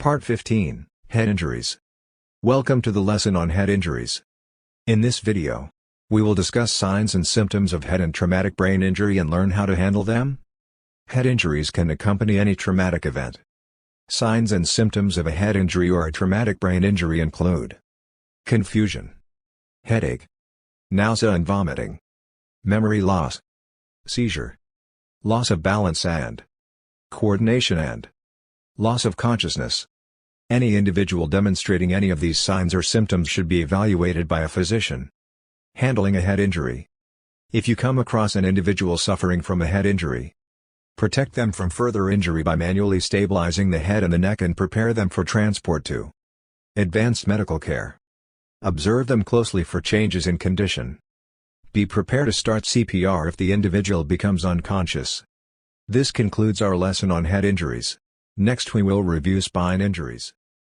Part 15, Head Injuries. Welcome to the lesson on head injuries. In this video, we will discuss signs and symptoms of head and traumatic brain injury and learn how to handle them. Head injuries can accompany any traumatic event. Signs and symptoms of a head injury or a traumatic brain injury include confusion, headache, nausea and vomiting, memory loss, seizure, loss of balance and coordination and loss of consciousness. Any individual demonstrating any of these signs or symptoms should be evaluated by a physician. Handling a head injury. If you come across an individual suffering from a head injury, protect them from further injury by manually stabilizing the head and the neck and prepare them for transport to advanced medical care. Observe them closely for changes in condition. Be prepared to start CPR if the individual becomes unconscious. This concludes our lesson on head injuries. Next we will review spine injuries.